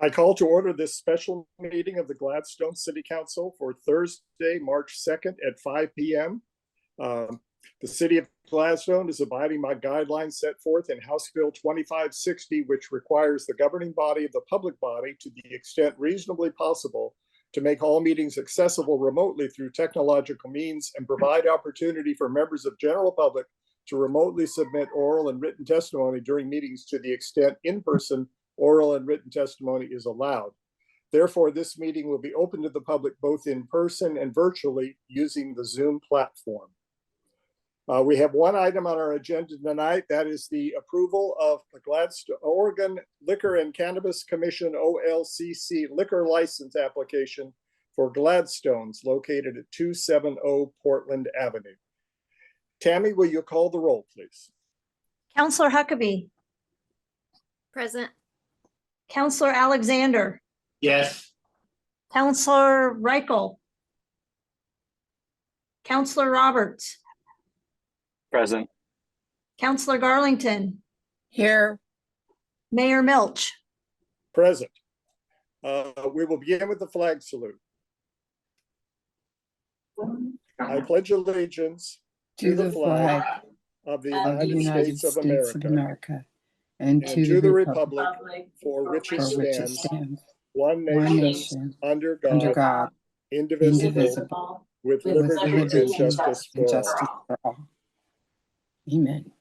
I call to order this special meeting of the Gladstone City Council for Thursday, March 2nd at 5 p.m. The City of Gladstone is abiding by guidelines set forth in House Bill 2560, which requires the governing body of the public body, to the extent reasonably possible, to make all meetings accessible remotely through technological means and provide opportunity for members of general public to remotely submit oral and written testimony during meetings to the extent in-person oral and written testimony is allowed. Therefore, this meeting will be open to the public both in person and virtually using the Zoom platform. We have one item on our agenda tonight. That is the approval of the Gladstone Oregon Liquor and Cannabis Commission OLCC liquor license application for Gladstones located at 270 Portland Avenue. Tammy, will you call the roll, please? Counselor Huckabee. Present. Counselor Alexander. Yes. Counselor Reichel. Counselor Roberts. Present. Counselor Garlington. Here. Mayor Milch. Present. We will begin with the flag salute. I pledge allegiance To the flag of the of the United States of America and to the republic for which it for which it stands, stands, one one nation, nation, under under God, God, indivisible, indivisible, with with liberty and liberty justice and for justice all. for all. Amen.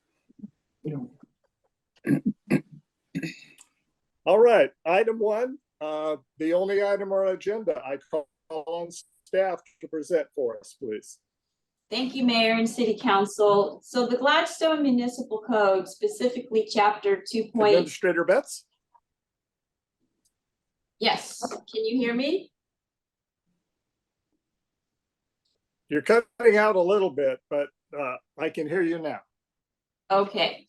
All right, item one, the only item on our agenda. I call on staff to present for us, please. Thank you, Mayor and City Council. So the Gladstone Municipal Code, specifically Chapter 2. Administrator Betts? Yes, can you hear me? You're cutting out a little bit, but I can hear you now. Okay.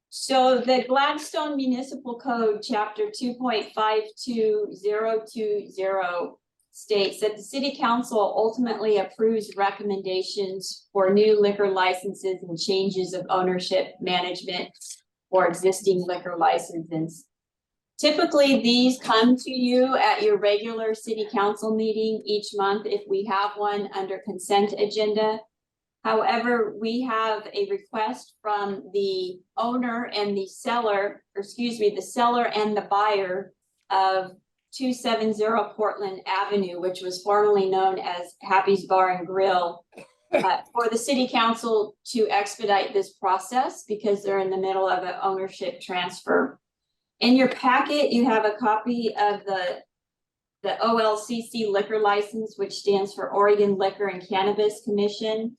So the Gladstone Municipal Code, Chapter 2.52020 states that the City Council ultimately approves recommendations for new liquor licenses and changes of ownership management for existing liquor licenses. Typically, these come to you at your regular City Council meeting each month if we have one under consent agenda. However, we have a request from the owner and the seller, or excuse me, the seller and the buyer of 270 Portland Avenue, which was formerly known as Happy's Bar and Grill, for the City Council to expedite this process because they're in the middle of an ownership transfer. In your packet, you have a copy of the OLCC liquor license, which stands for Oregon Liquor and Cannabis Commission.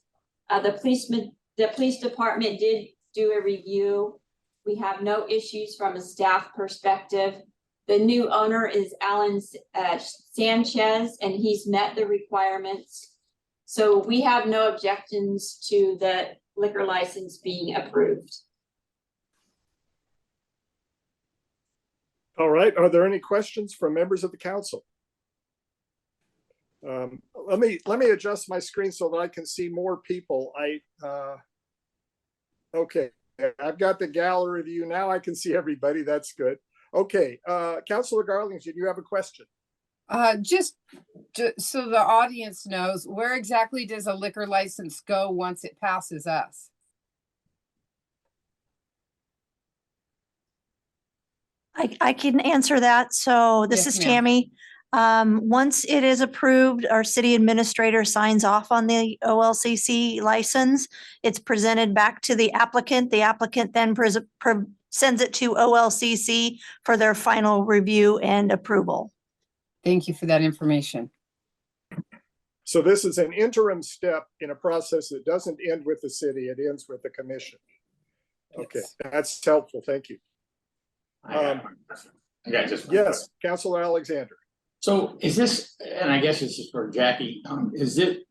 The police department did do a review. We have no issues from a staff perspective. The new owner is Alan Sanchez, and he's met the requirements. So we have no objections to the liquor license being approved. All right, are there any questions from members of the council? Let me adjust my screen so that I can see more people. Okay, I've got the gallery view now. I can see everybody. That's good. Okay, Councilor Garlington, do you have a question? Just so the audience knows, where exactly does a liquor license go once it passes us? I can answer that. So this Yes, is ma'am. Tammy. Once it is approved, our city administrator signs off on the OLCC license. It's presented back to the applicant. The applicant then sends it to OLCC for their final review and approval. Thank you for that information. So this is an interim step in a process that doesn't end with the city, it ends with the commission. Okay, Yes. that's helpful. Thank you. I got just one Yes, question. Councilor Alexander. So is this, and I guess this is for Jackie, is it,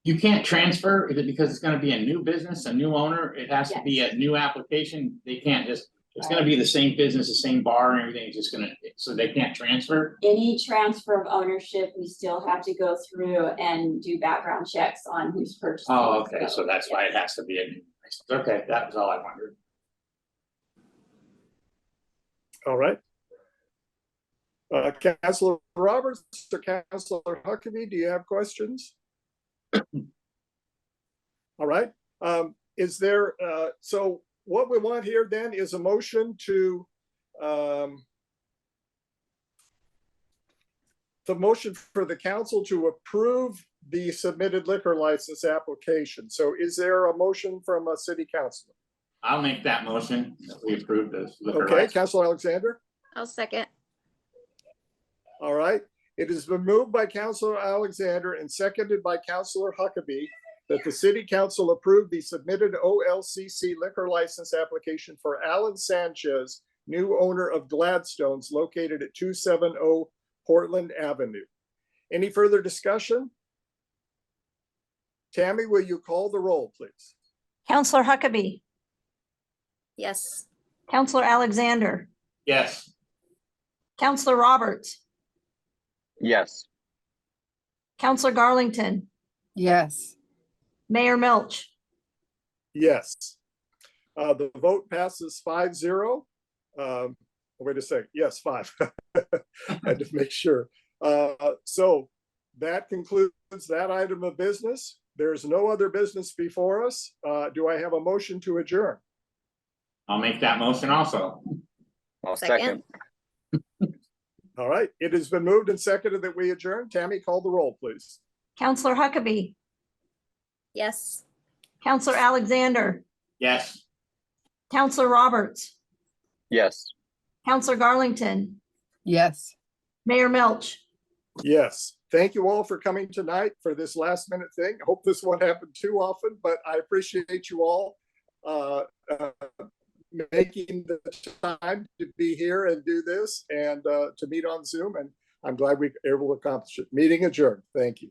you can't transfer? Is it because it's gonna be a new business, a new owner? It has to be a new application? They can't just, it's gonna be the same business, the same bar and everything, it's just gonna, so they can't transfer? Any transfer of ownership, we still have to go through and do background checks on who's purchasing. Oh, okay, so that's why it has to be a new license. Okay, that was all I wondered. All right. Councilor Roberts or Councilor Huckabee, do you have questions? All right. Is there, so what we want here then is a motion to, the motion for the council to approve the submitted liquor license application. So is there a motion from a city councilor? I'll make that motion that we approve this. liquor Okay, license. Councilor Alexander? I'll second. All right. It has been moved by Councilor Alexander and seconded by Councilor Huckabee that the city council approve the submitted OLCC liquor license application for Alan Sanchez, new owner of Gladstone's located at 270 Portland Avenue. Any further discussion? Tammy, will you call the roll, please? Counselor Huckabee, Yes. Counselor Alexander, Yes, Counselor Roberts, Yes. Counselor Garlington, Yes. Mayor Milch. Yes. The vote passes 5-0. Wait a second. Yes, 5. Had to make sure. So that concludes that item of business. There's no other business before us. Do I have a motion to adjourn? I'll make that motion also. I'll Second. second. All right. It has been moved and seconded that we adjourn. Tammy, call the roll, please. Counselor Huckabee, Yes. Counselor Alexander, Yes. Counselor Roberts, Yes. Counselor Garlington, Yes. Mayor Milch. Yes. Thank you all for coming tonight for this last minute thing. I hope this won't happen too often, but I appreciate you all making the time to be here and do this and to meet on Zoom. And I'm glad we were able to accomplish it. Meeting adjourned. Thank you.